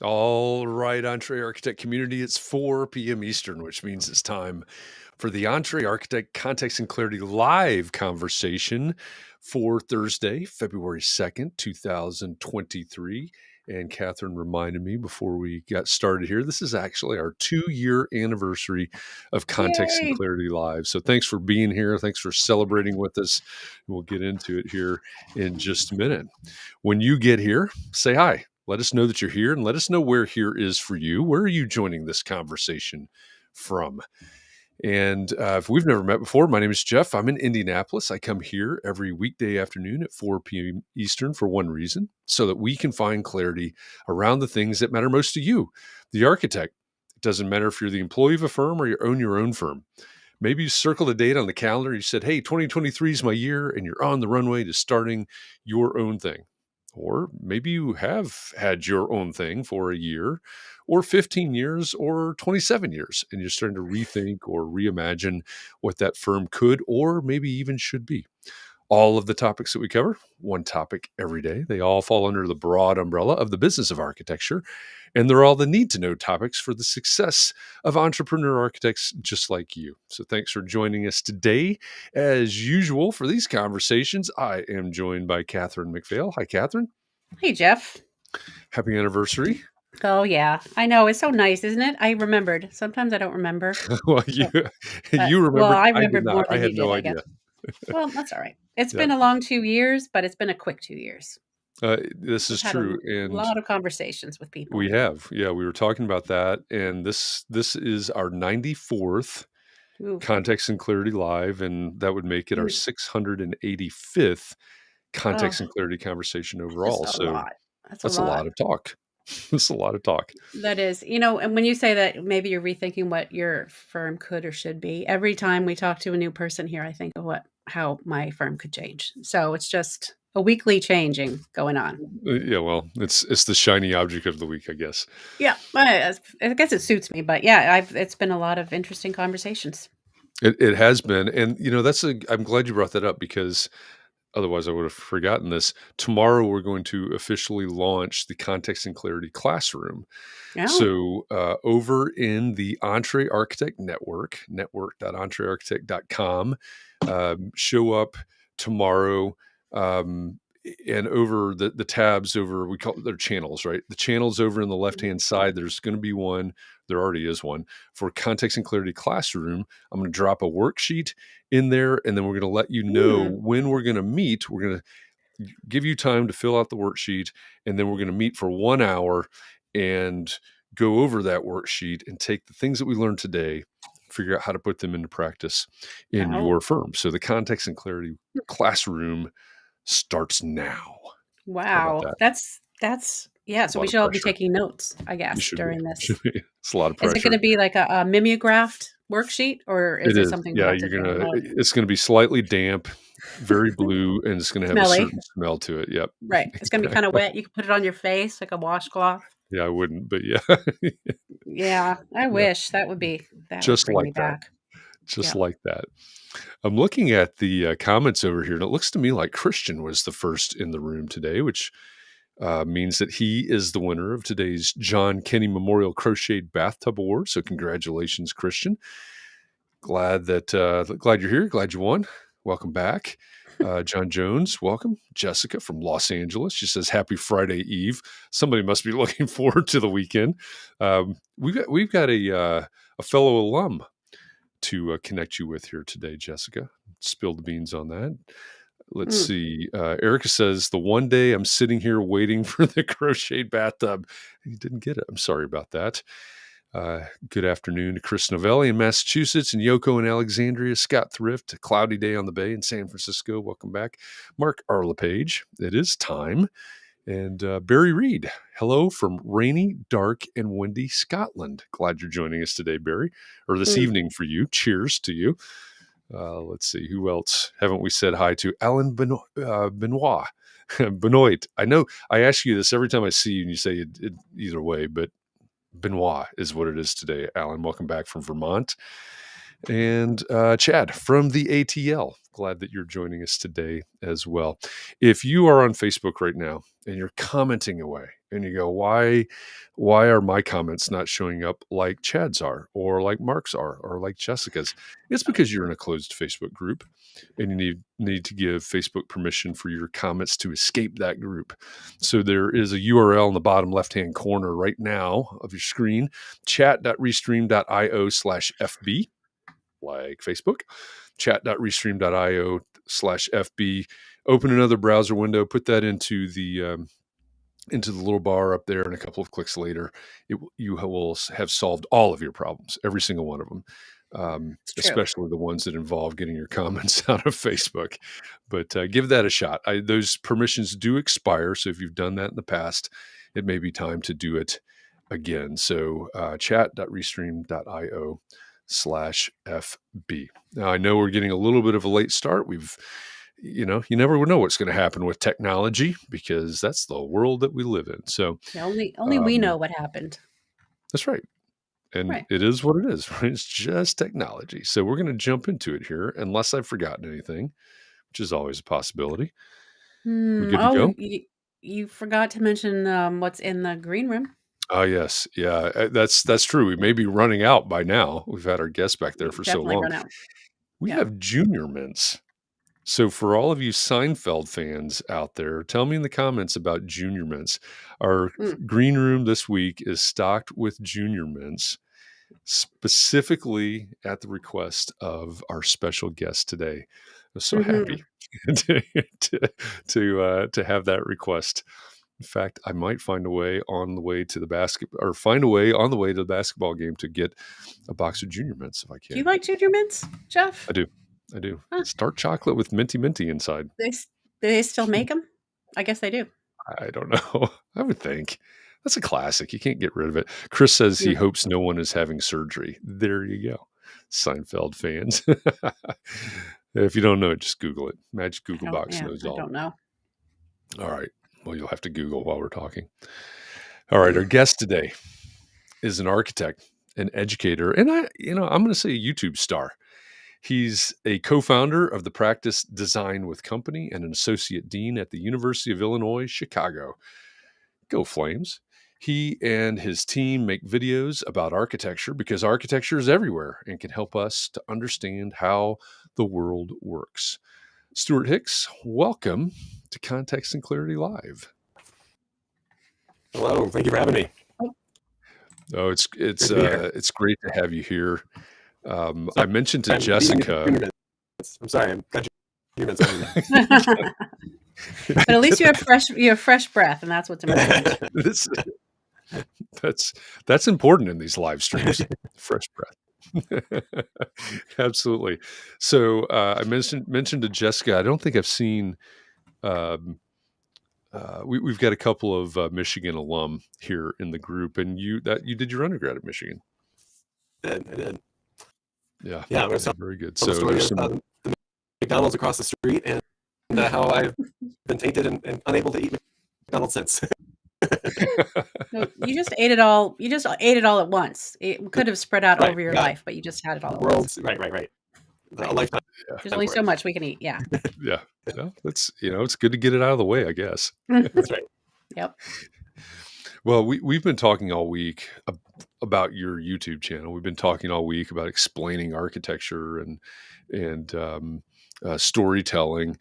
All right, Entree Architect community, it's 4 p.m. Eastern, which means it's time for the Entree Architect Context and Clarity live conversation for Thursday, February 2nd, 2023. And Katharine reminded me before we got started here, this is actually our 2-year anniversary of Context and Yay. Clarity Live. So thanks for being here. Thanks for celebrating with us. We'll get into it here in just a minute. When you get here, say hi. Let us know that you're here and let us know where here is for you. Where are you joining this conversation from? And if we've never met before, my name is Jeff. I'm in Indianapolis. I come here every weekday afternoon at 4 p.m. Eastern for one reason, so that we can find clarity around the things that matter most to you, the architect. It doesn't matter if you're the employee of a firm or you own your own firm. Maybe you circled a date on the calendar. You said, hey, 2023 is my year, and you're on the runway to starting your own thing. Or maybe you have had your own thing for a year or 15 years or 27 years, and you're starting to rethink or reimagine what that firm could or maybe even should be. All of the topics that we cover, one topic every day, they all fall under the broad umbrella of the business of architecture. And they're all the need to know topics for the success of entrepreneur architects just like you. So thanks for joining us today. As usual, for these conversations, I am joined by Katharine MacPhail. Hi, Katharine. Hey, Jeff. Happy anniversary. Oh, yeah. I know. It's so nice, isn't it? I remembered. Sometimes I don't remember. Well, But, you well, remembered. I I did remembered more not. I than had you no did, I guess. idea. Well, that's all right. It's Yep. been a long 2 years, but it's been a quick 2 years. This We've is had a true. And lot of conversations with people. we have. Yeah, we were talking about that. And this is our 94th Ooh. Context and Clarity Live, and that would make it our Mm. 685th Oh, Context and Clarity conversation it's just overall. a So lot. That's a that's a lot. lot of talk. That's a lot of talk. That is, and when you say that maybe you're rethinking what your firm could or should be, every time we talk to a new person here, I think of how my firm could change. So it's just a weekly changing going on. Yeah, well, it's the shiny object of the week, I guess. Yeah, I guess it suits me, but yeah, it's been a lot of interesting conversations. It has been, and I'm glad you brought that up because otherwise I would have forgotten this. Tomorrow we're going to officially launch the Context and Clarity Classroom. Oh, So over in the Entree Architect Network, network.entrearchitect.com, show up tomorrow. And over the tabs over, we call it their channels, right? The channels over in the left-hand side, there's going to be one, there already is one, for Context and Clarity Classroom. I'm going to drop a worksheet in there, and then we're going to let you know hmm. when we're going to meet. We're going to give you time to fill out the worksheet, and then we're going to meet for 1 hour and go over that worksheet and take the things that we learned today, figure out how to put them into practice in Oh, your firm. So the Context and Clarity Classroom starts now. How about wow. that? That's yeah. A So we lot of should all be pressure. taking notes, I You guess, should be. during this. Should be. It's a lot of Is it going pressure. to be like a mimeographed worksheet, or is It it is. something we Yeah, have to download? it's gonna be slightly damp, very blue, and it's gonna have a Smelly, certain smell to it. Yep. right? It's going to be kind of Exactly. wet. You can put it on your face like a washcloth. Yeah, I wouldn't, but yeah. Yeah, I Yeah. wish that would Just bring like me that. back. Just Yeah. like that. I'm looking at the, comments over here, and it looks to me like Christian was the first in the room today, which, means that he is the winner of today's John Kenny Memorial Crocheted Bathtub Award. So congratulations, Christian. Glad you're here. Glad you won. Welcome back. John Jones, welcome. Jessica from Los Angeles. She says, "Happy Friday Eve." Somebody must be looking forward to the weekend. We've got a fellow alum to connect you with here today, Jessica. Spill the beans on that. Let's Mm. see. Erica says, "The one day I'm sitting here waiting for the crocheted bathtub." You didn't get it. I'm sorry about that. Good afternoon to Chris Novelli in Massachusetts and Yoko in Alexandria, Scott Thrift, a cloudy day on the bay in San Francisco. Welcome back. Mark R. LePage, it is time. And Barry Reed, hello from rainy, dark, and windy Scotland. Glad you're joining us today, Barry, or this Mm. evening for you. Cheers to you. Let's see, who else haven't we said hi to? Alan Benoit. Benoit. I know I ask you this every time I see you and you say it either way, but Benoit is what it is today. Alan, welcome back from Vermont. and Chad from the ATL. Glad that you're joining us today as well. If you are on Facebook right now and you're commenting away and you go, why are my comments not showing up like Chad's are or like Mark's are or like Jessica's? It's because you're in a closed Facebook group and you need to give Facebook permission for your comments to escape that group. So there is a URL in the bottom left-hand corner right now of your screen, chat.restream.io/FB, like Facebook, chat.restream.io/FB. Open another browser window, put that into the little bar up there, and a couple of clicks later, you will have solved all of your problems, every single one of them, It's true. especially the ones that involve getting your comments out of Facebook. But give that a shot. Those permissions do expire, so if you've done that in the past, it may be time to do it again. So chat.restream.io/FB. Now, I know we're getting a little bit of a late start. You never know what's going to happen with technology because that's the world that we live in. So Yeah, only we know what happened. that's right. And Right. it is what it is, right? It's just technology. So we're going to jump into it here, unless I've forgotten anything, which is always a possibility. We good to Oh, go? you forgot to mention what's in the green room. Oh, yes. Yeah, that's true. We may be running out by now. We've had our guests back there We for so definitely long. run out. We Yep. have junior mints. So for all of you Seinfeld fans out there, tell me in the comments about junior mints. Our Mm. green room this week is stocked with junior mints, specifically at the request of our special guest today. I'm so Mhm. happy to, to have that request. In fact, I might find a way on the way to the basketball game to get a box of junior mints if I Do you can. like junior mints, I Jeff? do. I do. Huh. It's dark chocolate with minty inside. They s- do they still make them? I guess they do. I don't know. I would think that's a classic. You can't get rid of it. Chris says he Yeah. hopes no one is having surgery. There you go. Seinfeld fans. If you don't know it, just Google it. Magic I Google don't. box Yeah, knows I all. don't know. All right. Well, you'll have to Google while we're talking. All right. Our guest today is an architect, an educator, and I'm going to say a YouTube star. He's a co-founder of the practice Design with Company and an associate dean at the University of Illinois, Chicago. Go Flames. He and his team make videos about architecture because architecture is everywhere and can help us to understand how the world works. Stuart Hicks, welcome to Context and Clarity Live. Hello, thank you for having me. Oh, it's Great to be here. it's great to have you here. So I mentioned to I'm beating you to Jessica. junior mints. I'm sorry, I'm got junior mints on But at least you have fresh breath, and that's what's important. me. This, that's important in these live streams. Fresh breath. Absolutely. So I mentioned to Jessica. I don't think I've seen. Um, we've got a couple of Michigan alum here in the group, and you did your undergrad at Michigan. I did. Yeah, Yeah, I'm going to tell very good. the So story there's of some. the McDonald's across the street and how I've been tainted and unable to eat McDonald's since. No, you just ate it all. You just ate it all at once. It could have spread out Right, over your got life, but you just had it all at once. worlds. Right. A Right. lifetime There's only for so it. much we can eat. Yeah. Yeah, no, that's it's good to get it out of the way, I guess. That's right. Yep. Well, we've been talking all week about your YouTube channel. We've been talking all week about explaining architecture and storytelling.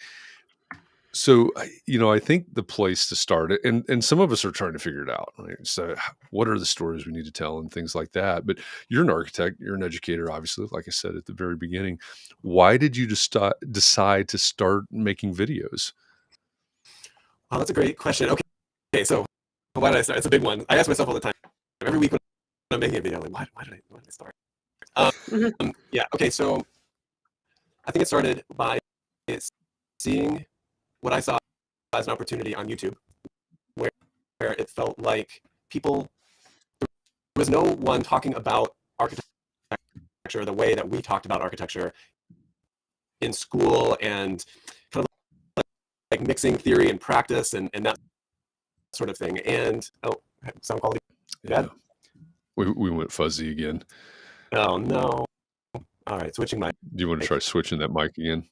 So, I think the place to start it, and some of us are trying to figure it out, right? So, what are the stories we need to tell and things like that? But you're an architect, you're an educator, obviously, like I said at the very beginning. Why did you just decide to start making videos? Oh, that's a great question. Okay, so why did I start? It's a big one. I ask myself all the time. Every week when I'm making a video, I'm like, why did I start? Yeah, okay, so I think it started by seeing what I saw as an opportunity on YouTube, where it felt like there was no one talking about architecture the way that we talked about architecture in school, and kind of like mixing theory and practice and that sort of thing. And sound quality Yeah, bad? we went fuzzy again. Oh no. All right, switching my Do you want to try switching that mic again?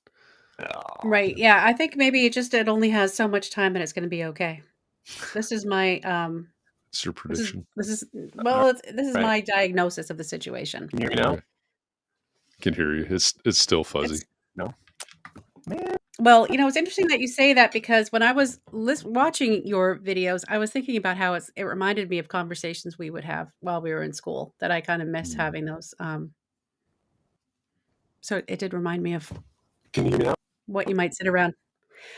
oh, Right. Yeah. I think maybe it only has so much time and it's going to be okay. This is my It's your prediction. this is all this is right. my diagnosis of the situation. Can you hear me All now? right. Can hear you. It's still fuzzy. It's No. Man. Well, it's interesting that you say that because when I was watching your videos, I was thinking about how it reminded me of conversations we would have while we were in school that I kind of miss Mm. having those. So it did remind me of Can you hear me now? what you might sit around.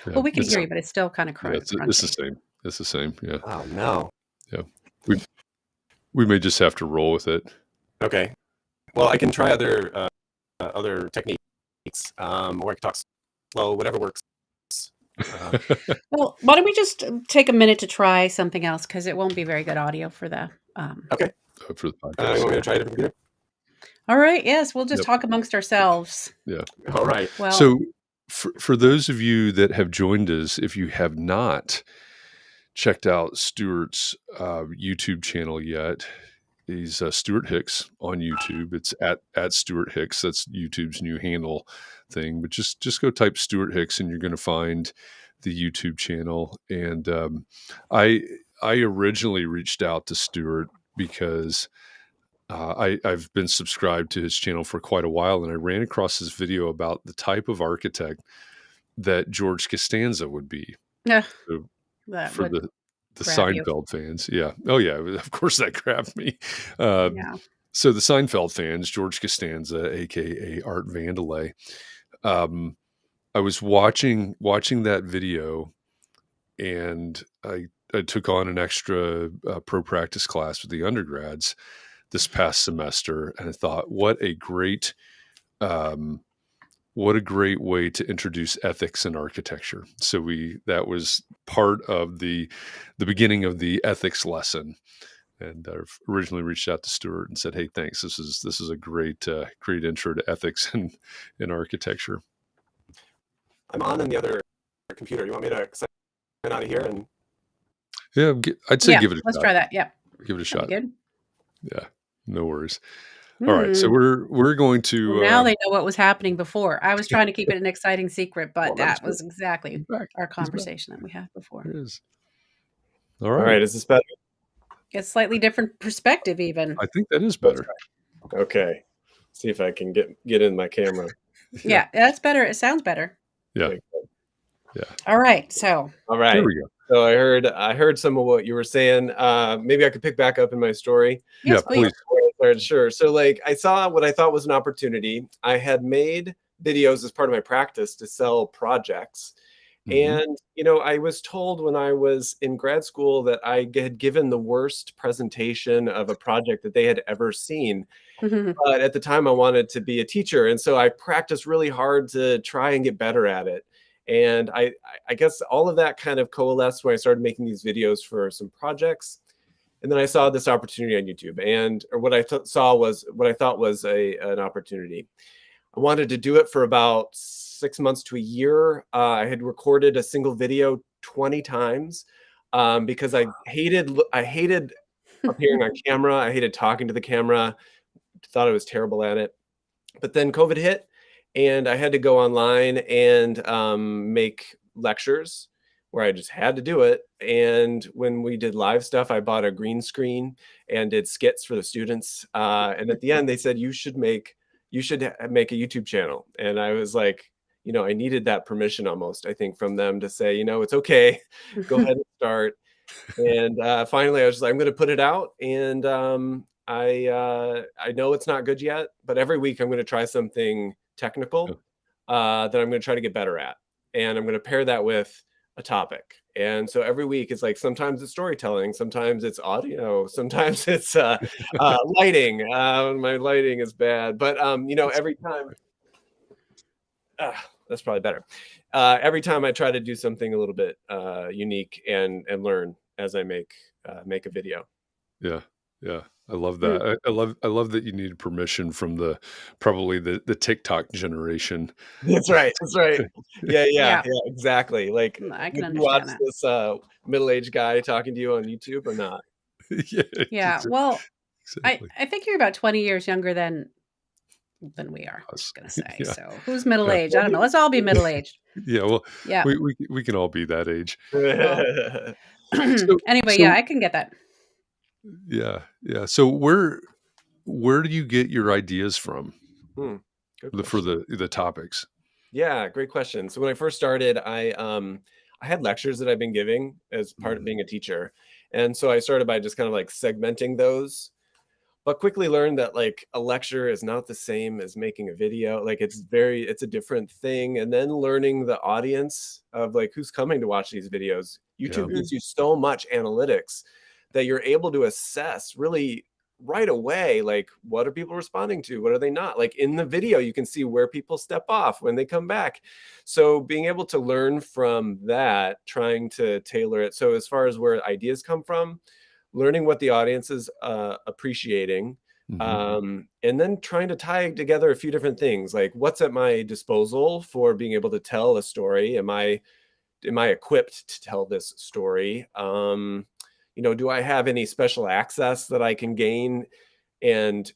Yeah, Well, we can it's hear you, but it's still kind of it's the crunchy. same. It's the same. Yeah, Oh no. yeah. We may just have to roll with it. Okay. Well, I can try other techniques, or I can talk slow, whatever works. Well, why don't we just take a minute to try something else because it won't be very good audio for the. Okay. For the You podcast. want me to try a different computer? All right. Yes, we'll just Yep. talk amongst ourselves. Yeah. All right. Well, So for those of you that have joined us, if you have not checked out Stuart's YouTube channel yet, he's Stuart Hicks on YouTube. It's at Stuart Hicks. That's YouTube's new handle thing. But just go type Stuart Hicks and you're going to find the YouTube channel. And I originally reached out to Stuart because I've been subscribed to his channel for quite a while, and I ran across this video about the type of architect that George Costanza would be. yeah, So that for would the grab you. Seinfeld fans, yeah, oh yeah, of course that grabbed me. Um, Yeah. so the Seinfeld fans, George Costanza, aka Art Vandelay. I was watching that video, and I took on an extra pro practice class with the undergrads this past semester, and I thought, um, what a great way to introduce ethics in architecture. So that was part of the beginning of the ethics lesson. And I originally reached out to Stuart and said, "Hey, thanks. This is a great intro to ethics in architecture." I'm on the other computer. You want me to sign out of here? And Yeah, I'd say Yeah. give it a Let's shot. try that. Yeah. Give it a That'd shot. be good. Yeah, no worries. All right, so Hmm. we're going Well, to now they know what was happening before. I was trying to keep it an exciting secret, well, but that was that was exactly he's back. our He's back. conversation that we had before. There it is. All all right. right. Is this better? It's slightly different perspective, even. I think that is better. Okay. See if I can get in my camera. Yeah, that's better. It sounds better. Yeah. Okay, good. Yeah. All right. So, All There right. we go. So I heard some of what you were saying. Maybe I could pick back up in my story. yes, Yeah, please. Sure. So like I saw what I thought was an opportunity. I had made videos as part of my practice to sell projects. Mhm. And, I was told when I was in grad school that I had given the worst presentation of a project that they had ever seen. But at the time I wanted to be a teacher. And so I practiced really hard to try and get better at it. And I guess all of that kind of coalesced when I started making these videos for some projects. And then I saw this opportunity on YouTube, or what I saw was what I thought was an opportunity. I wanted to do it for about 6 months to a year. I had recorded a single video 20 times because I hated appearing on camera. I hated talking to the camera. Thought I was terrible at it. But then COVID hit, and I had to go online and make lectures where I just had to do it. And when we did live stuff, I bought a green screen and did skits for the students. And at the end, they said you should make a YouTube channel. And I was like, I needed that permission almost, I think, from them to say, it's okay, go ahead and start. And finally, I was just like, I'm going to put it out. And I know it's not good yet, but every week I'm going to try something technical that I'm going to try to get better at, and I'm going to pair that with a topic. And so every week it's like sometimes it's storytelling, sometimes it's audio, sometimes it's lighting. My lighting is bad, but every time. That's probably better. Every time I try to do something a little bit unique and learn as I make a video. Yeah. Yeah. I love Mm. that. I love that you need permission from probably the TikTok generation. That's right. That's right. Yeah, Yeah. exactly. Like, I did can you watch understand that. this middle-aged guy talking to you on YouTube or not? Yeah. Yeah. Well, Exactly. I think you're about 20 years younger than than we are, I'm Us. going to say. Yeah. So who's middle Yeah. aged? I don't know. Let's all be middle aged. Yeah. Well, Yeah. we can all be that age. Well, So, anyway, yeah, so I can get that. yeah. Yeah. So where do you get your ideas from Good for question. the topics? Yeah, great question. So when I first started, I had lectures that I've been giving as part of Mhm. being a teacher. And so I started by just kind of like segmenting those, but quickly learned that like a lecture is not the same as making a video. Like it's a different thing. And then learning the audience of like who's coming to watch these videos. Yeah. YouTube Mhm. gives you so much analytics that you're able to assess really right away, like what are people responding to? What are they not? Like in the video, you can see where people step off when they come back. So being able to learn from that, trying to tailor it. So as far as where ideas come from, learning what the audience is appreciating, Mhm. and then trying to tie together a few different things, like what's at my disposal for being able to tell a story. Am I equipped to tell this story? Do I have any special access that I can gain and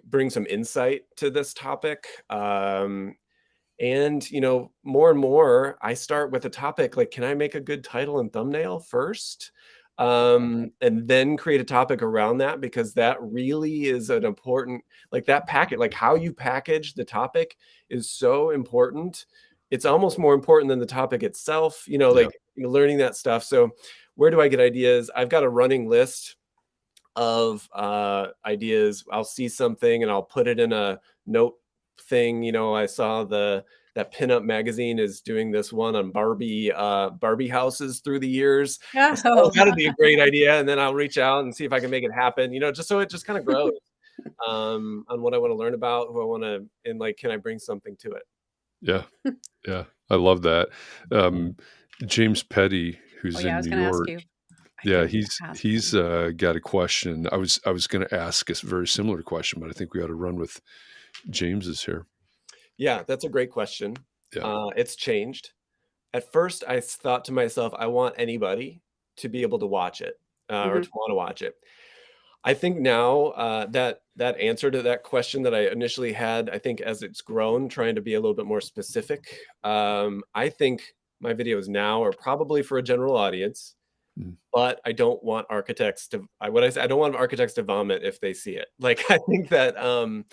bring some insight to this topic? And more and more, I start with a topic like, can I make a good title and thumbnail first? And then create a topic around that, because that really is an important, like that packet, like how you package the topic is so important. It's almost more important than the topic itself, Yeah. learning that stuff. So where do I get ideas? I've got a running list of ideas. I'll see something and I'll put it in a note thing. I saw that pinup magazine is doing this one on Barbie houses through the years. I said, oh, Oh, that'd be a great idea. And then I'll reach out and see if I can make it happen, just so it just kind of grows on what I want to learn about, who I want to, and like, can I bring something to it? Yeah. Yeah. I love that. Um, James Petty, oh who's yeah, I in was New going to ask York. you. I Yeah, can he's ask he's him. got a question. I was going to ask a very similar question, but I think we ought to run with James's here. Yeah, that's a great question. Yeah. It's changed. At first, I thought to myself, I want anybody to be able to watch it, or Hmm. to want to watch it. I think now that answer to that question that I initially had, I think as it's grown, trying to be a little bit more specific, I think my videos now are probably for a general audience, Mm. but I don't want architects to, what I say, I don't want architects to vomit if they see it. Like, I think that, a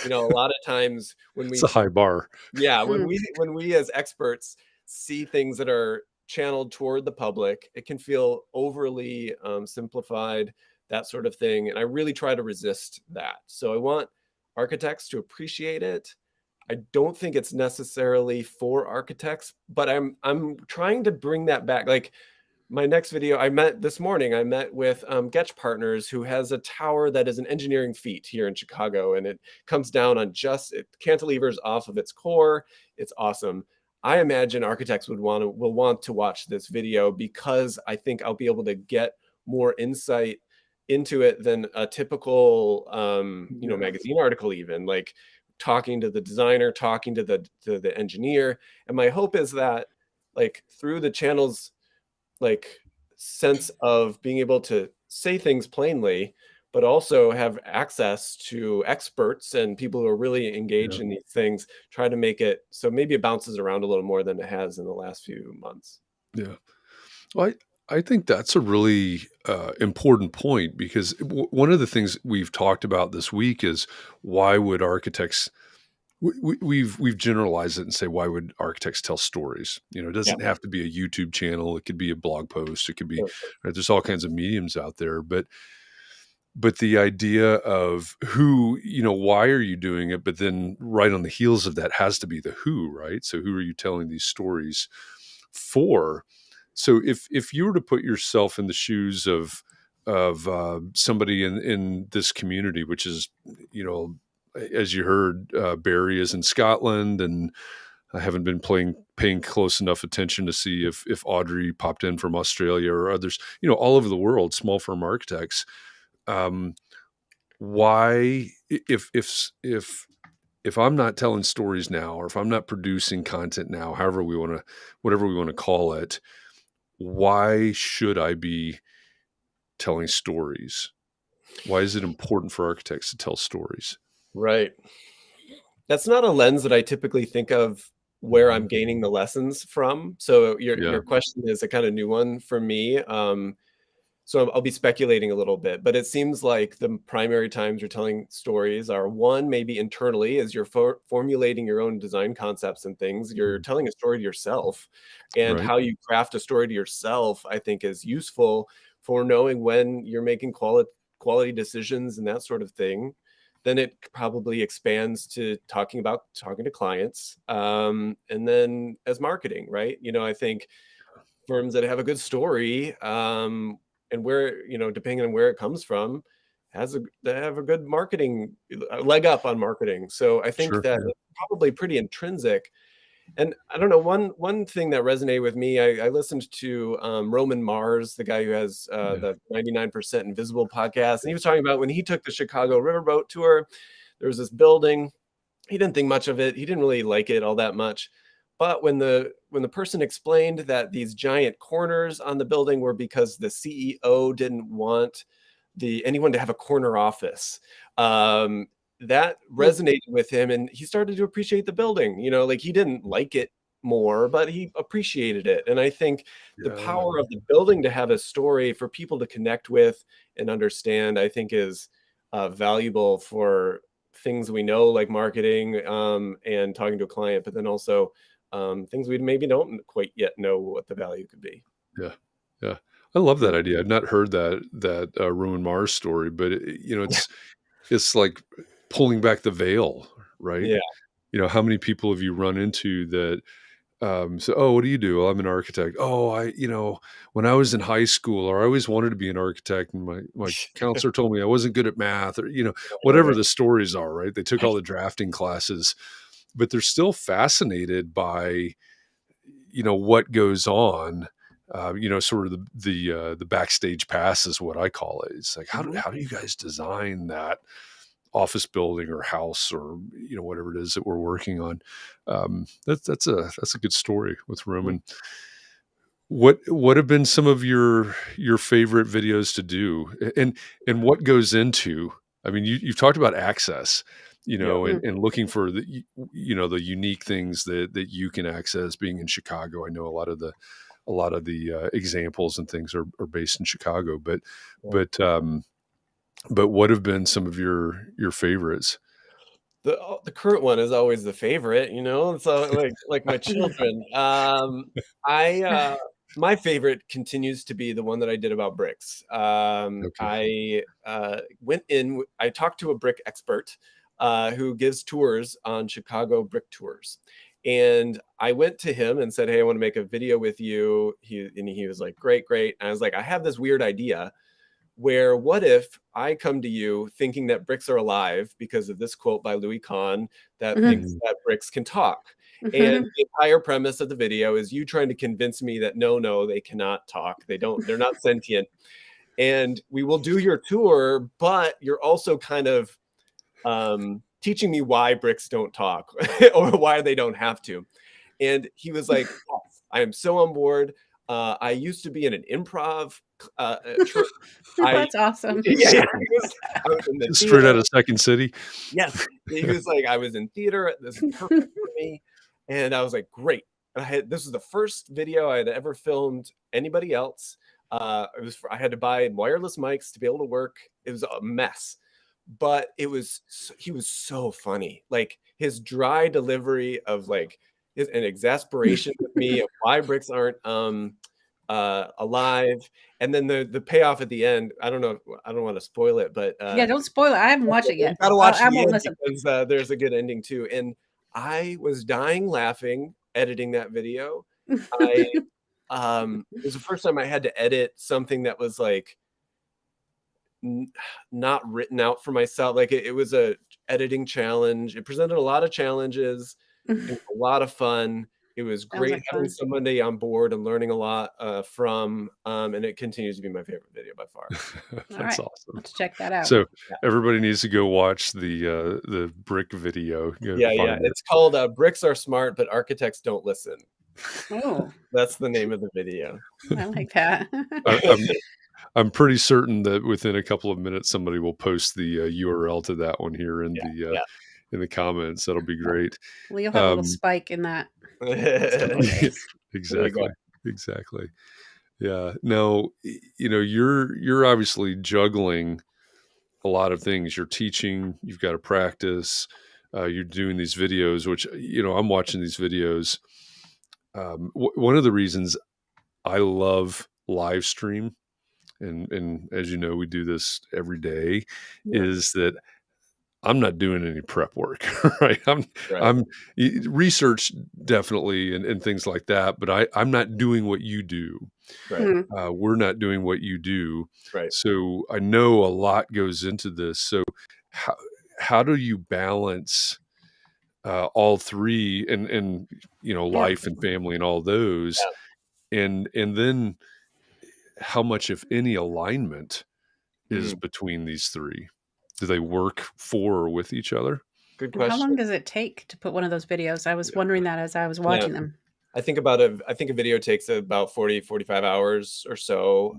lot of times when It's a we, high bar. yeah, when Mm. we as experts see things that are channeled toward the public, it can feel overly simplified, that sort of thing. And I really try to resist that. So I want architects to appreciate it. I don't think it's necessarily for architects, but I'm trying to bring that back. Like my next video, this morning, I met with Getch Partners, who has a tower that is an engineering feat here in Chicago, and it comes down on it cantilevers off of its core. It's awesome. I imagine architects will want to watch this video, because I think I'll be able to get more insight into it than a typical Yeah. magazine article, even like talking to the designer, talking to the engineer. And my hope is that, like, through the channels, like, sense of being able to say things plainly, but also have access to experts and people who are really Yeah. engaged in these things, try to make it so maybe it bounces around a little more than it has in the last few months. Yeah. Well, I think that's a really important point, because one of the things we've talked about this week is why would architects we've generalized it and say, why would architects tell stories? It Yeah. doesn't have to be a YouTube channel. It could be a blog post. It could be, Sure. right, there's all kinds of mediums out there, but the idea of who, why are you doing it? But then right on the heels of that has to be the who, right? So who are you telling these stories for? So if you were to put yourself in the shoes of somebody in this community, which is, as you heard, Barry is in Scotland, and I haven't been paying close enough attention to see if Audrey popped in from Australia or others, all over the world, small firm architects. Um, why, if I'm not telling stories now, or if I'm not producing content now, whatever we want to call it, why should I be telling stories? Why is it important for architects to tell stories? Right. That's not a lens that I typically think of where I'm gaining the lessons from. So Yeah. your question is a kind of new one for me. So I'll be speculating a little bit, but it seems like the primary times you're telling stories are one, maybe internally as you're formulating your own design concepts and things, you're Mhm. telling a story to yourself, and Right. how you craft a story to yourself, I think is useful for knowing when you're making quality decisions and that sort of thing. Then it probably expands to talking to clients, and then as marketing, right? I think firms that have a good story, and where, depending on where it comes from, they have a good marketing leg up on marketing. So I think Sure. that Yeah. it's probably pretty intrinsic. And I don't know, one thing that resonated with me, I listened to Roman Mars, the guy who has Yeah. the 99% Invisible podcast, and he was talking about when he took the Chicago Riverboat tour, there was this building. He didn't think much of it. He didn't really like it all that much. But when the person explained that these giant corners on the building were because the CEO didn't want the anyone to have a corner office, um, that Mm. resonated with him, and he started to appreciate the building. Like he didn't like it more, but he appreciated it. And I think the Yeah. power of the building to have a story for people to connect with and understand, I think, is valuable for things we know like marketing, and talking to a client, but then also things we maybe don't quite yet know what the value could be. Yeah. Yeah. I love Yeah. that idea. I've not heard that Roman Mars story, but Yeah. it's like pulling back the veil, right? Yeah. How many people have you run into that so, oh, what do you do? Well, I'm an architect. Oh, when I was in high school, or I always wanted to be an architect, and my counselor told me I wasn't good at math, or whatever Right. the stories are, right? They took all the drafting classes, but they're still fascinated by what goes on. Sort of the backstage pass is what I call it. It's like Mhm. how do you guys design that office building or house, or whatever it is that we're working on. That's a good story with Mhm. Roman. What have been some of your favorite videos to do, and what goes into? I mean, you've talked about access, Yep. and, Mm. and looking for the unique things that you can access. Being in Chicago, I know a lot of the examples and things are based in Chicago, but Yeah. but um, but what have been some of your favorites? The current one is always the favorite, so like my children. I My favorite continues to be the one that I did about bricks. Okay. I talked to a brick expert who gives tours on Chicago brick tours. And I went to him and said, "Hey, I want to make a video with you." He was like, "Great, great." And I was like, "I have this weird idea where what if I come to you thinking that bricks are alive because of this quote by Louis Kahn that Mhm. thinks Mhm. that bricks can talk?" And Mhm. the entire premise of the video is you trying to convince me that no, no, they cannot talk. They're not sentient. And we will do your tour, but you're also kind of teaching me why bricks don't talk or why they don't have to. And he was like, "Yes, I am so on board. I used to be in an improv troupe. I That's awesome. yeah, yeah. I was in the Straight out theater." of Second City. Yes. He was like, "I was in theater. This is perfect for me." And I was like, "Great." This was the first video I had ever filmed anybody else. I had to buy wireless mics to be able to work. It was a mess, but he was so funny. Like his dry delivery of like an exasperation with me of why bricks aren't alive, and then the payoff at the end. I don't know. I don't want to spoil it, but Yeah, don't spoil it. I haven't watched it you yet. gotta watch I the won't end listen. because there's a good ending too. And I was dying laughing editing that video. I It was the first time I had to edit something that was like n- not written out for myself. Like it was a editing challenge. It presented a lot of challenges. It was a lot of fun. It was Sounds great like having fun. somebody on board and learning a lot from. And it continues to be my favorite video by far. All That's right. awesome. Let's check that out. So Yeah, everybody needs to go watch the brick video. Go yeah, yeah. find it. It's called "Bricks Are Smart, but Architects Don't Listen." Oh, That's the name of the video. I like that. I, I'm I'm pretty certain that within a couple of minutes, somebody will post the URL to that one here Yeah. in the comments. That'll be great. Well, you'll have a little Um, spike in that some There days. you go. exactly, exactly. Yeah. Now, you're obviously juggling a lot of things. You're teaching, you've got to practice, you're doing these videos, which, I'm watching these videos. One of the reasons I love live stream, and as you know, we do this every day, Yeah. is that I'm not doing any prep work, right? Right. I'm research definitely and things like that, but I'm not doing what you do. Right. Mhm. We're not doing what you do. Right. So I know a lot goes into this. So how how do you balance all three and Yeah. life and family and all those, and then how much, if any, alignment is Mhm. between these three? Do they work for or with each other? Good And how question. long does it take to put one of those videos? I was wondering that as I was Yeah. watching them. I think a video takes about 40, 45 hours or so,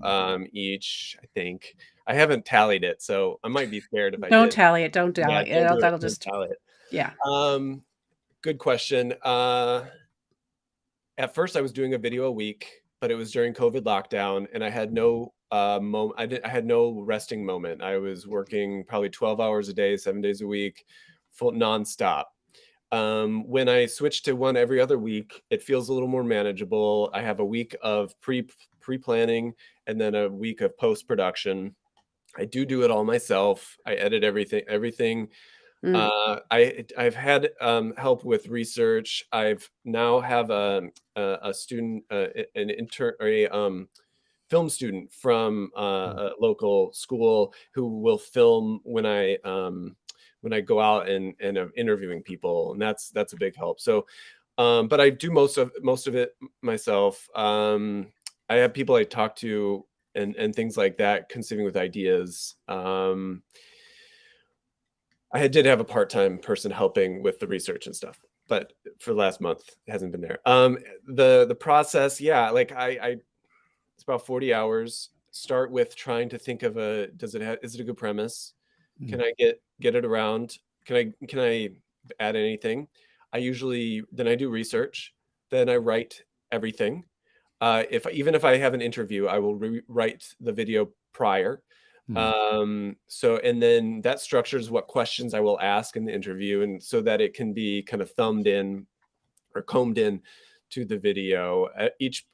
each, I think. I haven't tallied it, so I might be scared if I Don't did. tally it, don't Yeah, tally it. don't do it. That'll Don't just tally it. yeah. Um, Good question. At first I was doing a video a week, but it was during COVID lockdown and I had no I had no resting moment. I was working probably 12 hours a day, 7 days a week, full nonstop. When I switched to one every other week, it feels a little more manageable. I have a week of pre-planning and then a week of post-production. I do it all myself. I edit everything. Mm, I've had help with research. I've now have a student, an intern, or a film student from Mm, a local school who will film when I go out and I'm interviewing people, and that's a big help. So, but I do most of it myself. I have people I talk to and things like that, conceiving with ideas. I did have a part-time person helping with the research and stuff, but for the last month, it hasn't been there. The process, yeah, like I it's about 40 hours. Start with trying to think of is it a good premise? mm, Can I get it around? Can I add anything? Then I do research, then I write everything. If Even if I have an interview, I will rewrite the video prior. mm, So and then that structures what questions I will ask in the interview, and so that it can be kind of thumbed in or combed in to the video. Each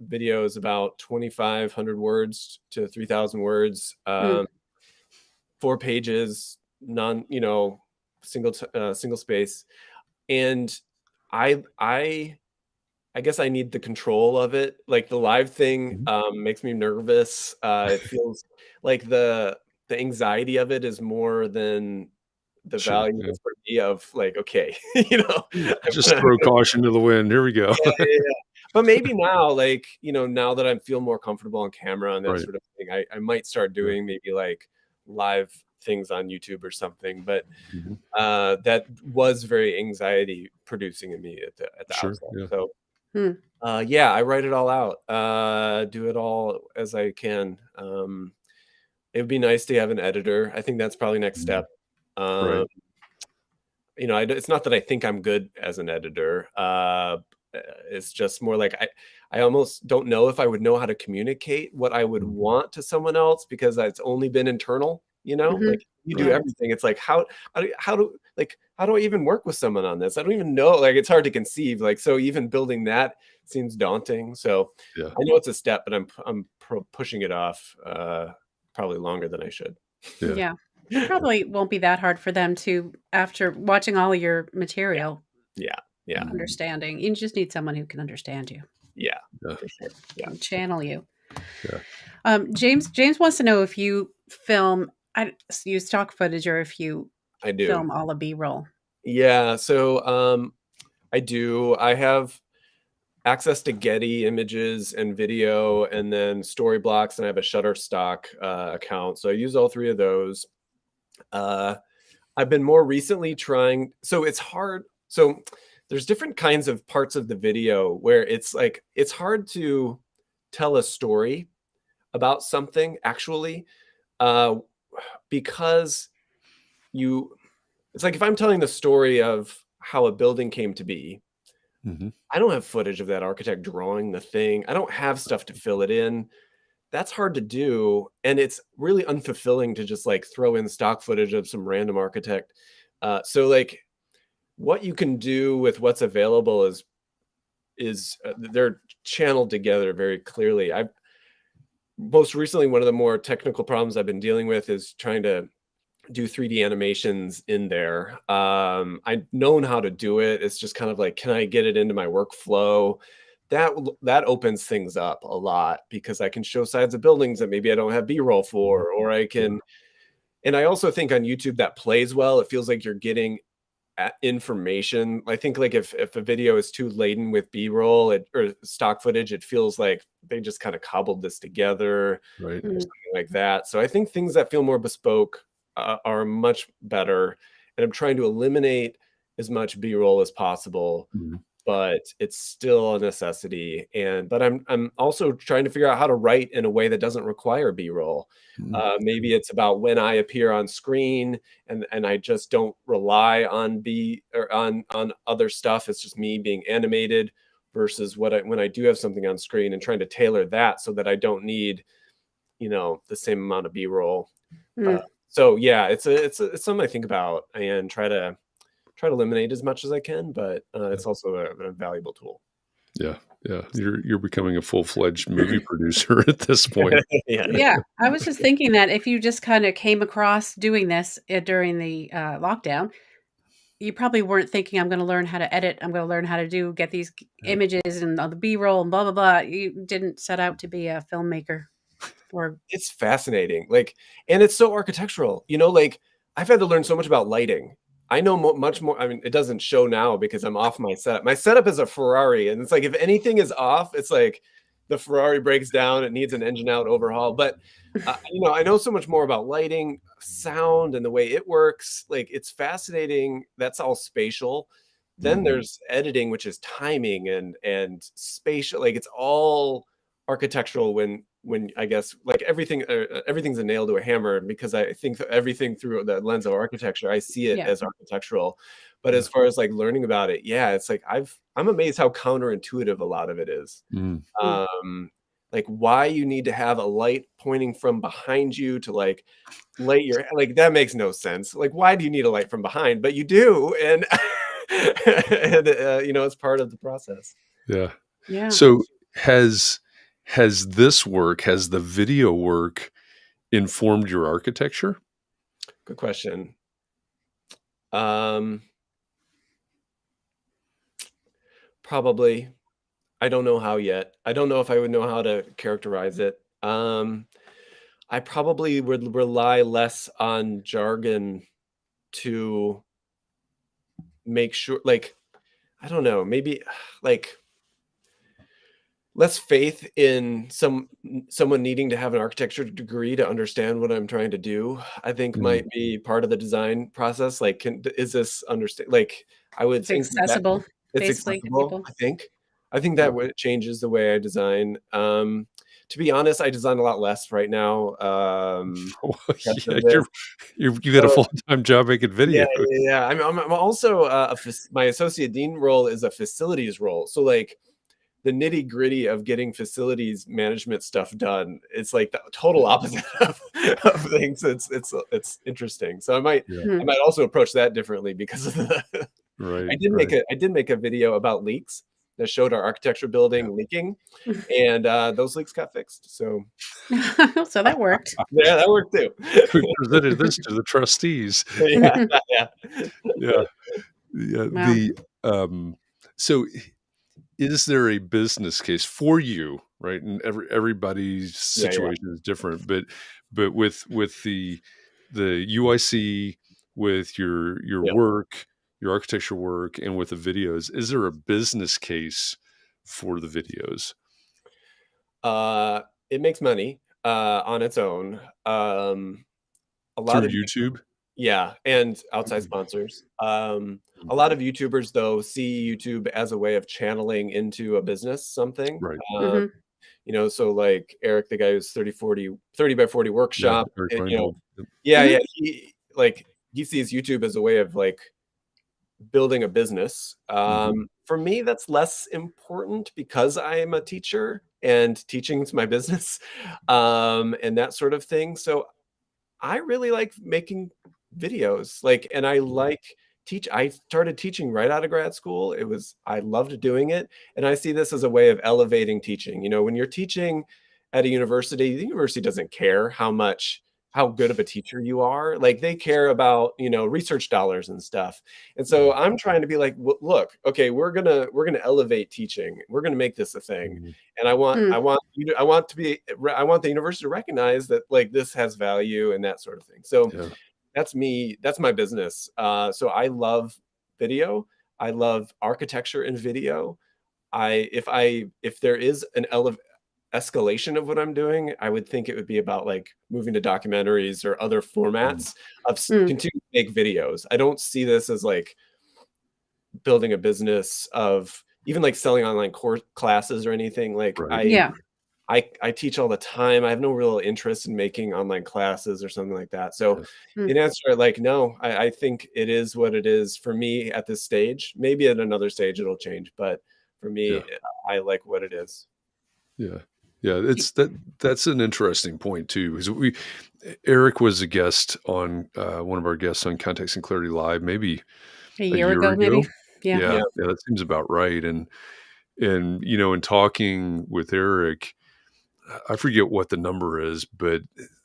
video is about 2,500 words to 3,000 words, mm. 4 pages, single space, and I I guess I need the control of it. Like the live thing mhm. makes me nervous. It feels like the anxiety of it is more than the Sure, value yeah. for me of like, okay, Just throw caution to the wind. Here we go. yeah, yeah, yeah. But maybe now, like, now that I feel more comfortable on camera and that Right. sort of thing, I might start Yeah. doing maybe like live things on YouTube or something. But Mhm. that was very anxiety producing in me at the Sure, outset. yeah. So Hmm. yeah, I write it all out, do it all as I can. It would be nice to have an editor. I think that's probably next Mhm. step. Um, Right. it's not that I think I'm good as an editor. It's just more like I almost don't know if I would know how to communicate what I would Mm, want to someone else because it's only been internal. Mhm. Like you do Yeah. everything. It's like how do I even work with someone on this? I don't even know. Like it's hard to conceive. Like so, even building that seems daunting. So yeah, I know it's a step, but I'm pushing it off probably longer than I should. yeah. Yeah. It probably won't be that hard for them to, after watching all of your material, Yeah, yeah, Mhm. understanding. You just need someone who can understand you yeah, Yeah, for sure. Yeah. and channel you. yeah. James wants to know if you film, use stock footage or if you I do. film all the B-roll. Yeah, so, I do. I have access to Getty images and video and then Storyblocks, and I have a Shutterstock, account, so I use all 3 of those. Uh, I've been more recently trying so it's hard so there's different kinds of parts of the video where it's like it's hard to tell a story about something actually, because it's like if I'm telling the story of how a building came to be, Mhm. I don't have footage of that architect drawing the thing. I don't have stuff to fill it in. That's hard to do, and it's really unfulfilling to just, like, throw in stock footage of some random architect. So, like, what you can do with what's available is they're channeled together very clearly. I've Most recently, one of the more technical problems I've been dealing with is trying to do 3D animations in there. I've known how to do it. It's just kind of like, can I get it into my workflow? That opens things up a lot because I can show sides of buildings that maybe I don't have B-roll Mhm. for, or I Yeah. can. And I also think on YouTube that plays well. It feels like you're getting information. I think like if a video is too laden with B-roll or stock footage, it feels like they just kind of cobbled this together Right. or Mm. something like that. So I think things that feel more bespoke are much better. And I'm trying to eliminate as much B-roll as possible, Mhm. but it's still a necessity. But I'm also trying to figure out how to write in a way that doesn't require B-roll. Mhm. Maybe it's about when I appear on screen, and I just don't rely on B or on other stuff. It's just me being animated versus when I do have something on screen, and trying to tailor that so that I don't need, the same amount of B-roll. Uh, Mm. so yeah, it's something I think about and try to eliminate as much as I can, but Yeah. it's also a valuable tool. Yeah. Yeah. You're becoming a full-fledged movie producer at this point. Yeah, yeah. Yeah, I was just thinking that if you just kinda came across doing this, during the, lockdown, you probably weren't thinking, "I'm gonna learn how to edit, I'm gonna learn how to get these Yeah. images and all the B-roll and blah, blah, blah." You didn't set out to be a filmmaker or It's fascinating, like, and it's so architectural, like, I've had to learn so much about lighting. I know much more. I mean, it doesn't show now because I'm off my setup. My setup is a Ferrari, and it's like if anything is off, it's like the Ferrari breaks down, it needs an engine out overhaul. But I know so much more about lighting, sound, and the way it works. Like, it's fascinating. That's all spatial. Then Mhm. there's editing, which is timing and spatial. Like, it's all architectural when I guess like everything's a nail to a hammer because I think that everything through the lens of architecture, I see it yeah. as architectural. But Yeah. as far as like learning about it, yeah, it's like I'm amazed how counterintuitive a lot of it is. Mm. Mm. Like why you need to have a light pointing from behind you to like light your, like, that makes no sense. Like, why do you need a light from behind? But you do, and and it's part of the process. Yeah. Yeah. So has has the video work informed your architecture? Good question. Um, Probably. I don't know how yet. I don't know if I would know how to characterize it. I probably would rely less on jargon to make sure, like, I don't know, maybe like less faith in someone needing to have an architecture degree to understand what I'm trying to do, I think Mm. might be part of the design process. Like, is this understand? Like, I would It's think that accessible, it's basically, to accessible. people. I think Yeah. that changes the way I design. To be honest, I design a lot less right now. Well, Because yeah, of this. you got a So full-time job making yeah, videos. yeah, yeah. I'm also my associate dean role is a facilities role. So like the nitty gritty of getting facilities management stuff done, it's like the total opposite of things. It's interesting. So Yeah. I Mhm. might also approach that differently because of the. Right, right. I did make a video about leaks that showed our architecture Yeah. building leaking, and those leaks got fixed. So So that worked. yeah, that worked too. We presented this to the trustees. Yeah, yeah, Yeah. Yeah. Wow. So is there a business case for you, right? And everybody's yeah, yeah, situation is different, but with the UIC, with your yeah. work, your architecture work, and with the videos, is there a business case for the videos It makes money on its own. A lot through of YouTube? Yeah, and outside Mhm. sponsors. A Mhm. lot of YouTubers, though, see YouTube as a way of channeling into a business something. Right. Um, Mhm. So like Eric, the guy who's 30 by 40 Yeah, workshop, Eric Reingold. Yep. yeah, Mhm. yeah, he sees YouTube as a way of like building a business. Mhm. For me, that's less important because I am a teacher and teaching is my business, and that sort of thing. So I really like making videos, like, and I like I started teaching right out of grad school. I loved doing it, and I see this as a way of elevating teaching. When you're teaching at a university, the university doesn't care how good of a teacher you are. Like, they care about, research dollars and stuff. And so Mhm. I'm trying to be like, Look, okay, we're gonna elevate teaching. We're gonna make this a thing." Mhm. And I Mm. want you to, I want the university to recognize that, like, this has value and that sort of thing. So Yeah. that's me. That's my business. So I love video. I love architecture in video. If there is an escalation of what I'm doing, I would think it would be about like moving to documentaries or other Mm. formats of Mm. continue to make videos. I don't see this as like building a business of even like selling online course classes or anything. Like, Right. Yeah. I teach all the time. I have no real interest in making online classes or something like that. So Yeah. Mm. in answer, like, no, I think it is what it is for me at this stage. Maybe at another stage it'll change, but for me, Yeah. I like what it is. Yeah. Yeah, that's an interesting point too, because Eric was a guest on, one of our guests on Context and Clarity Live maybe A a year year ago, maybe. ago. Yeah. Yeah, Yeah. yeah, that seems about right, and, in talking with Eric, I forget what the number is, but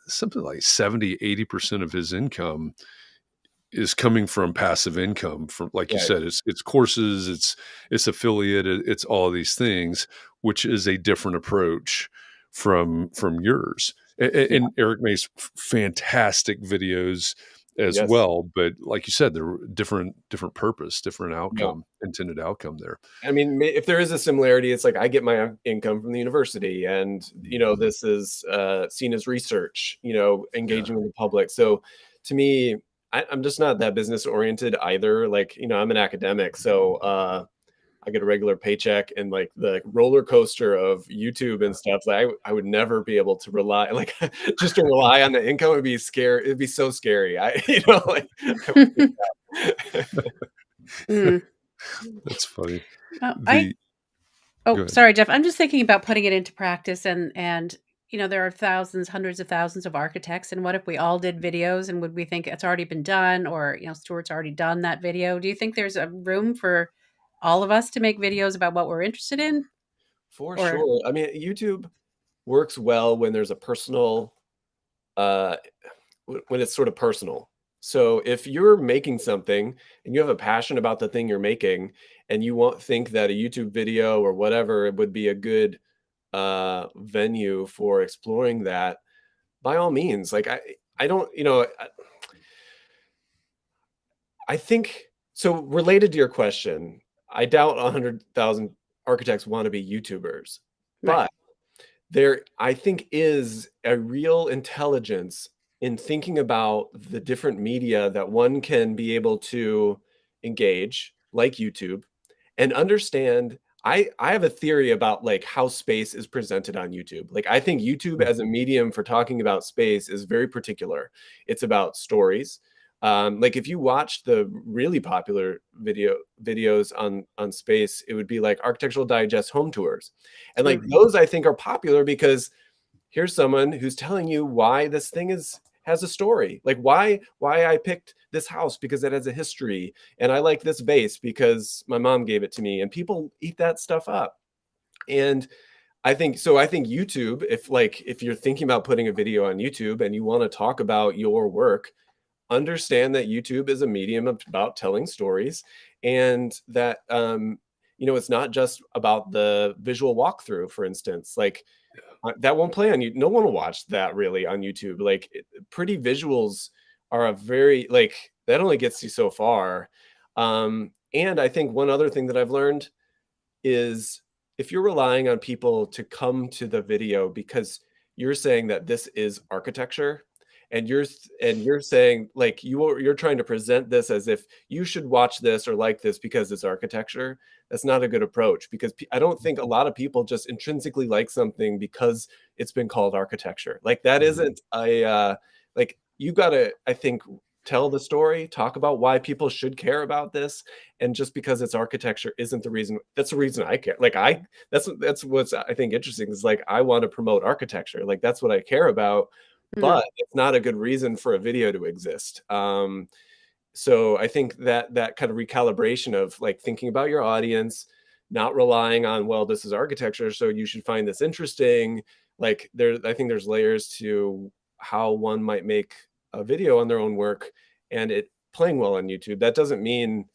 something like 70-80% of his income is coming from passive income from, like you Yeah. said, it's courses, it's affiliate, it's all of these things, which is a different approach from yours. Yeah. And Eric makes fantastic videos as Yes. well, but like you said, they're different purpose, different Yeah. outcome, intended outcome there. I mean, if there is a similarity, it's like I get my income from the university, and Mhm. this is seen as research, Yeah, engaging with the public. So, to me, I'm just not that business oriented either. Like, I'm an academic, so I get a regular paycheck, and like the roller coaster of YouTube and stuff. Like, I would never be able to rely, like, just to rely on the income would be scary. It'd be so scary. Like, I would freak out. Mm. that's funny. I The Go Oh, ahead. sorry, Jeff. I'm just thinking about putting it into practice, and there are thousands, hundreds of thousands of architects, and what if we all did videos, and would we think it's already been done, or Stuart's already done that video? Do you think there's a room for all of us to make videos about what we're interested in? For Or sure. I mean, YouTube works well when there's a personal, uh, when it's sort of personal. So if you're making something and you have a passion about the thing you're making, and you think that a YouTube video or whatever would be a good venue for exploring that, by all means. Like, I don't, I think so. Related to your question, I doubt 100,000 architects want to be YouTubers, right. but there, I think, is a real intelligence in thinking about the different media that one can be able to engage, like YouTube, and understand. I have a theory about like how space is presented on YouTube. Like, I think YouTube Mm, as a medium for talking about space is very particular. It's about stories. Like, if you watch the really popular videos on space, it would be like Architectural Digest home tours, and like Mm. those I think are popular because here's someone who's telling you why this thing has a story. Like, why I picked this house because it has a history, and I like this vase because my mom gave it to me, and people eat that stuff up. And I think YouTube, if you're thinking about putting a video on YouTube and you want to talk about your work, understand that YouTube is a medium about telling stories, and that it's not just about the visual walkthrough, for instance. Like, that won't play on you. No one will watch that really on YouTube. Like, pretty visuals are a very, like, that only gets you so far. And I think one other thing that I've learned is, if you're relying on people to come to the video because you're saying that this is architecture, and you're saying like you're trying to present this as if you should watch this or like this because it's architecture. That's not a good approach, because I don't think a lot of people just intrinsically like something because it's been called architecture. Like that isn't a like you gotta, I think, tell the story, talk about why people should care about this, and just because it's architecture isn't the reason. That's the reason I care. Like that's what's I think interesting is like I want to promote architecture. Like that's what I care about, Mhm. but it's not a good reason for a video to exist. So I think that that kind of recalibration of like thinking about your audience, not relying on, well, this is architecture, so you should find this interesting. Like I think there's layers to how one might make a video on their own work and it playing well on YouTube. That doesn't mean,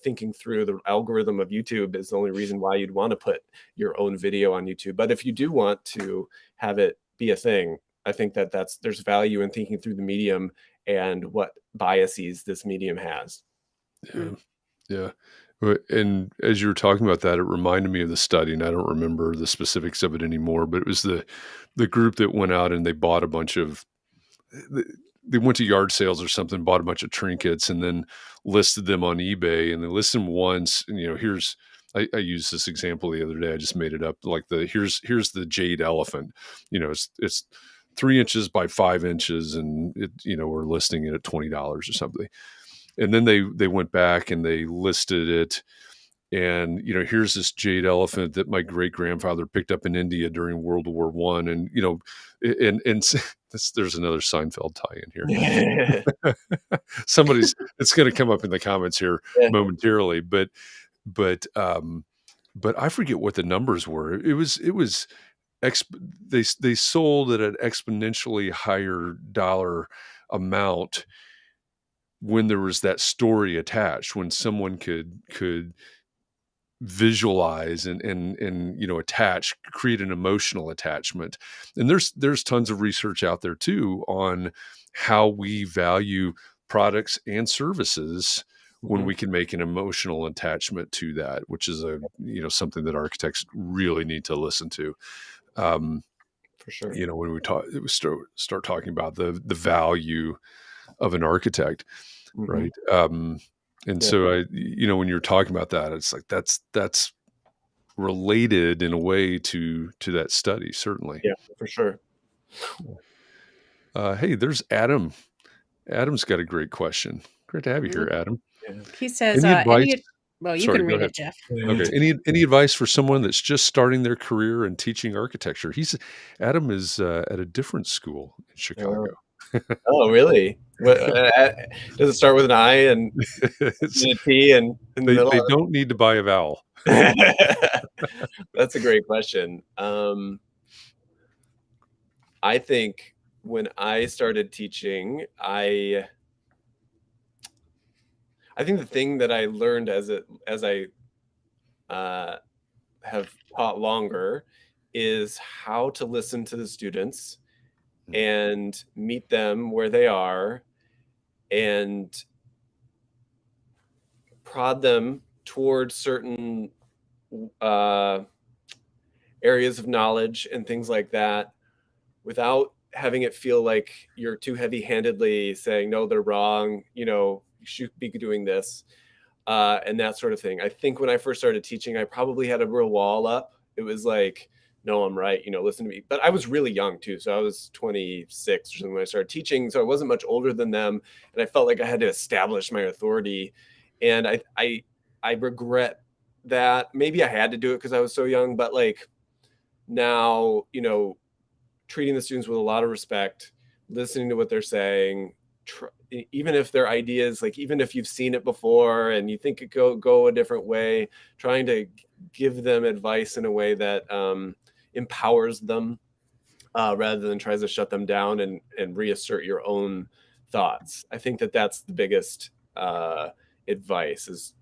thinking through the algorithm of YouTube is the only reason why you'd want to put your own video on YouTube. But if you do want to have it be a thing, I think that there's value in thinking through the medium and what biases this medium has. Yeah. Yeah. And as you were talking about that, it reminded me of the study, and I don't remember the specifics of it anymore, but it was the group that went out and they bought a bunch of th- they went to yard sales or something, bought a bunch of trinkets, and then listed them on eBay. And they listed them once. And here's I used this example the other day. I just made it up. Like here's the jade elephant. It's 3 inches by 5 inches, and we're listing it at $20 or something. And then they went back and they listed it. And here's this jade elephant that my great grandfather picked up in India during World War One. And there's another Seinfeld tie in here. Yeah. It's going to come up in the comments here momentarily, but I forget what the numbers were. It was they sold at an exponentially higher dollar amount when there was that story attached, when someone could visualize and create an emotional attachment. And there's tons of research out there too on how we value products and services when we can make an emotional attachment to that, which is something that architects really need to listen to. For sure. When we start talking about the value of an architect, right? And so when you're talking about that, it's like that's related in a way to that study, certainly. Yeah, for sure. Hey, there's Adam. Adam's got a great question. Great to have you here, Adam. Yeah. He says, Any advice? well, you Sorry, can go read ahead. it, Jeff. Okay. Any advice for someone that's just starting their career in teaching architecture? Adam is at a different school in Chicago. Oh, really? Does it start with an I and a T and in the middle? They don't need to buy a vowel. That's a great question. I think when I started teaching, I think the thing that I learned as I have taught longer is how to listen to the students and meet them where they are and prod them towards certain areas of knowledge and things like that without having it feel like you're too heavy-handedly saying, no, they're wrong, you should be doing this, and that sort of thing. I think when I first started teaching, I probably had a real wall up. It was like, no, I'm right, listen to me. But I was really young too. So I was 26 or something when I started teaching. So I wasn't much older than them. And I felt like I had to establish my authority. And I regret that. Maybe I had to do it because I was so young, but like now, treating the students with a lot of respect, listening to what they're saying, even if their ideas, like even if you've seen it before and you think it go a different way, trying to give them advice in a way that empowers them rather than tries to shut them down and reassert your own thoughts. I think that that's the biggest advice, is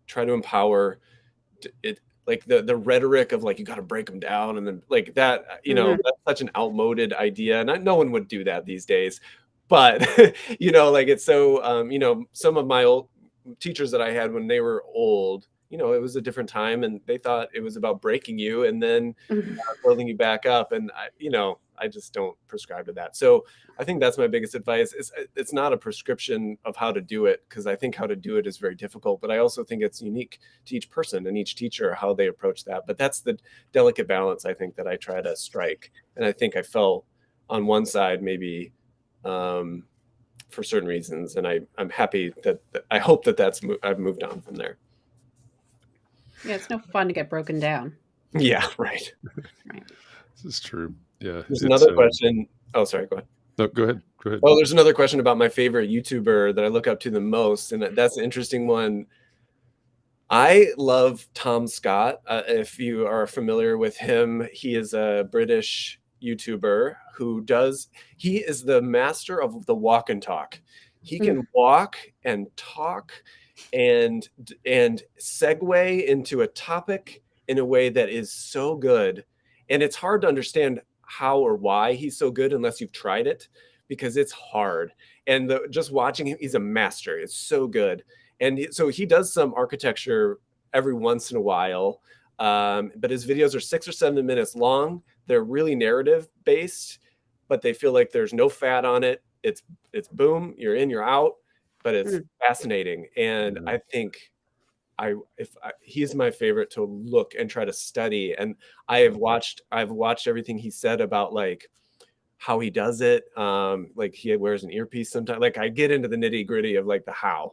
try to empower it. Like the rhetoric of like, you got to break them down. And then like that, that's such an outmoded idea. And no one would do that these days. But, like it's so, some of my old teachers that I had when they were old, it was a different time and they thought it was about breaking you and then building you back up. And, I just don't prescribe to that. So I think that's my biggest advice. It's not a prescription of how to do it, because I think how to do it is very difficult, but I also think it's unique to each person and each teacher how they approach that. But that's the delicate balance I think that I try to strike. And I think I fell on one side maybe for certain reasons, and I'm happy that I hope that I've moved on from there. Yeah, it's no fun to get broken down. Yeah, right. Right. This is true. Yeah. There's another question. Oh, sorry. Go ahead. No, go ahead. Go ahead. Oh, there's another question about my favorite YouTuber that I look up to the most, and that's an interesting one. I love Tom Scott. If you are familiar with him, he is a British YouTuber he is the master of the walk and talk. He can walk and talk and segue into a topic in a way that is so good. And it's hard to understand how or why he's so good unless you've tried it, because it's hard. And just watching him, he's a master. It's so good. And so he does some architecture every once in a while, but his videos are 6 or 7 minutes long. They're really narrative based, but they feel like there's no fat on it. It's boom, you're in, you're out, but it's fascinating. And I think he's my favorite to look and try to study. And I've watched everything he said about like how he does it. Like he wears an earpiece sometimes. Like I get into the nitty gritty of like the how.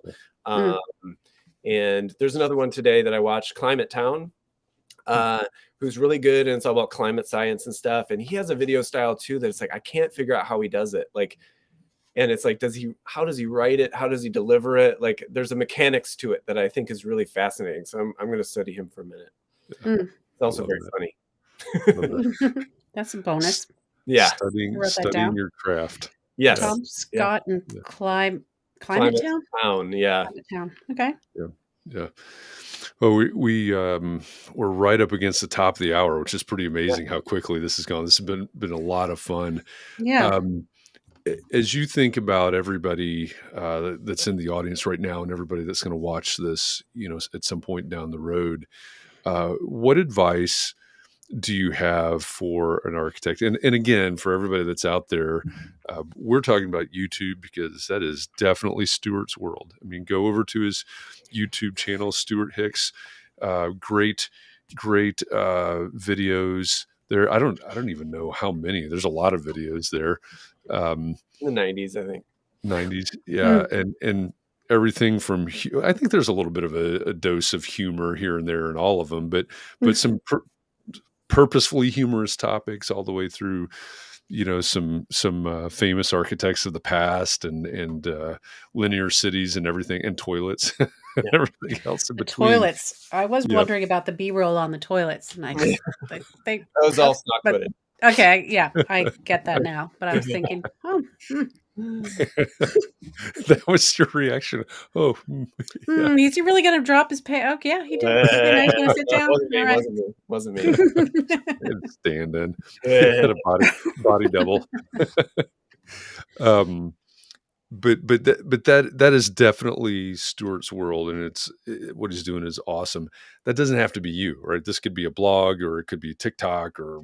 And there's another one today that I watched, Climate Town, who's really good, and it's all about climate science and stuff. And he has a video style too that it's like I can't figure out how he does it. Like, and it's like, how does he write it? How does he deliver it? Like, there's a mechanics to it that I think is really fascinating. So I'm going to study him for a minute. It's also very funny. That's a bonus. Yeah, studying your craft. Yes, Tom Scott and Climate Town. Yeah. Climate Town. Okay. Yeah. Well, we're right up against the top of the hour, which is pretty amazing how quickly this has gone. This has been a lot of fun. Yeah. As you think about everybody that's in the audience right now and everybody that's going to watch this, at some point down the road, what advice do you have for an architect? And again, for everybody that's out there, we're talking about YouTube because that is definitely Stuart's world. I mean, go over to his YouTube channel, Stuart Hicks. Great videos there. I don't even know how many. There's a lot of videos there. In the 90s, I think. 90s, yeah, and everything from. I think there's a little bit of a dose of humor here and there in all of them, but some purposefully humorous topics all the way through, some famous architects of the past and linear cities and everything, and toilets and everything else in between. Toilets. I was wondering about the B-roll on the toilets, and that was all stock footage. Okay, yeah, I get that now. But I was thinking, That was your reaction. Oh, is he really going to drop his pay? Okay, yeah, he did. He's going to sit down. Wasn't me. Stand in. Had a body double. But that is definitely Stuart's world, and what he's doing is awesome. That doesn't have to be you, right? This could be a blog, or it could be TikTok or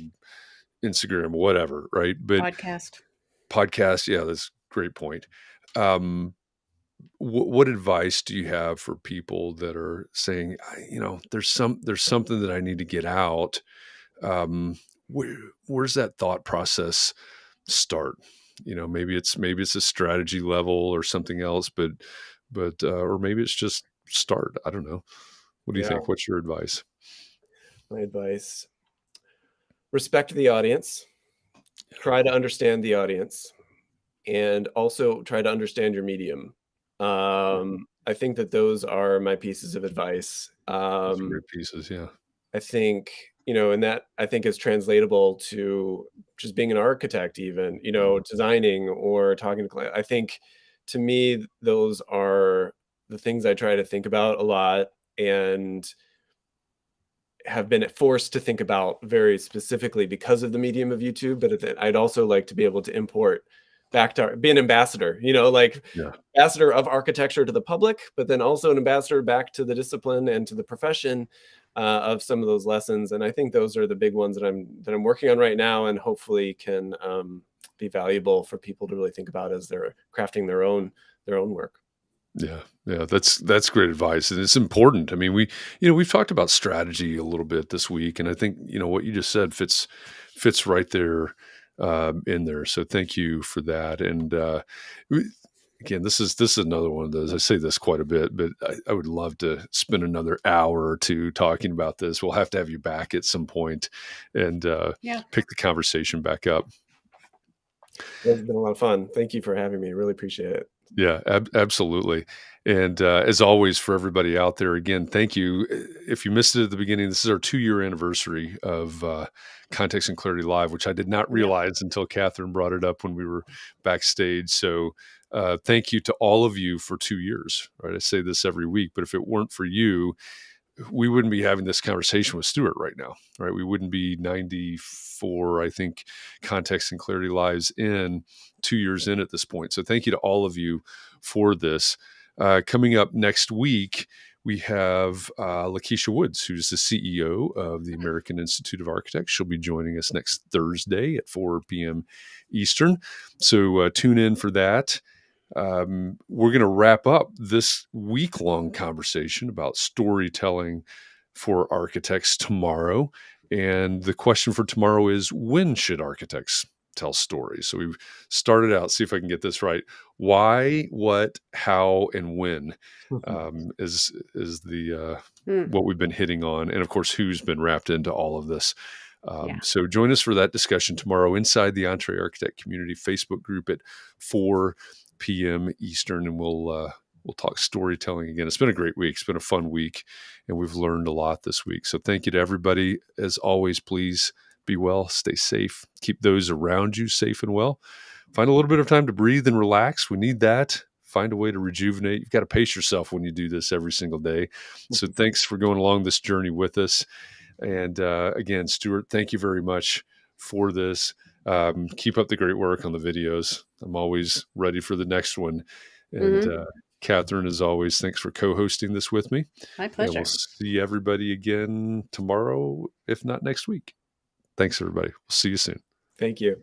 Instagram, whatever, right? But podcast, yeah, that's a great point. What advice do you have for people that are saying, there's something that I need to get out? Where's that thought process start? Maybe it's a strategy level or something else, but or maybe it's just start. I don't know. What do you think? What's your advice? My advice: respect the audience, try to understand the audience, and also try to understand your medium. I think that those are my pieces of advice. Great pieces, yeah. I think, and that I think is translatable to just being an architect, even, designing or talking to clients. I think, to me, those are the things I try to think about a lot and have been forced to think about very specifically because of the medium of YouTube. But I'd also like to be able to import back to be an ambassador, ambassador of architecture to the public, but then also an ambassador back to the discipline and to the profession. of some of those lessons. And I think those are the big ones that I'm working on right now, and hopefully can be valuable for people to really think about as they're crafting their own work. Yeah, yeah, that's great advice, and it's important. I mean, we've talked about strategy a little bit this week, and I think what you just said fits right there in there. So thank you for that. And we- again, this is another one of those. I say this quite a bit, but I would love to spend another hour or two talking about this. We'll have to have you back at some point and Yeah. pick the conversation back up. It's been a lot of fun. Thank you for having me. Really appreciate it. Yeah, absolutely. And as always, for everybody out there, again, thank you. If you missed it at the beginning, this is our 2-year anniversary of Context and Clarity Live, which I did not Yep. realize until Katharine brought it up when we were backstage. So thank you to all of you for 2 years. Right, I say this every week, but if it weren't for you, we wouldn't be having this conversation with Stewart right now, right? We wouldn't be 94, I think, Context and Clarity Lives in 2 years in at this point. So thank you to all of you for this. Coming up next week, we have Lakeisha Woods, who's the CEO of the American Institute of Architects. She'll be joining us next Thursday at 4 p.m. Eastern. So tune in for that. We're going to wrap up this week-long conversation about storytelling for architects tomorrow. And the question for tomorrow is, when should architects tell stories? So we've started out, see if I can get this right. Why, what, how, and when is the what we've been hitting on. And of course, who's been wrapped into all of this. Yeah. So join us for that discussion tomorrow inside the Entree Architect Community Facebook group at 4 p.m. Eastern, and we'll talk storytelling again. It's been a great week. It's been a fun week, and we've learned a lot this week. So thank you to everybody. As always, please be well, stay safe, keep those around you safe and well. Find a little bit of time to breathe and relax. We need that. Find a way to rejuvenate. You've got to pace yourself when you do this every single day. So thanks for going along this journey with us. And again, Stuart, thank you very much for this. Keep up the great work on the videos. I'm always ready for the next one. And Katharine, as always, thanks for co-hosting this with me. My And pleasure. we'll see everybody again tomorrow, if not next week. Thanks, everybody. We'll see you soon. Thank you.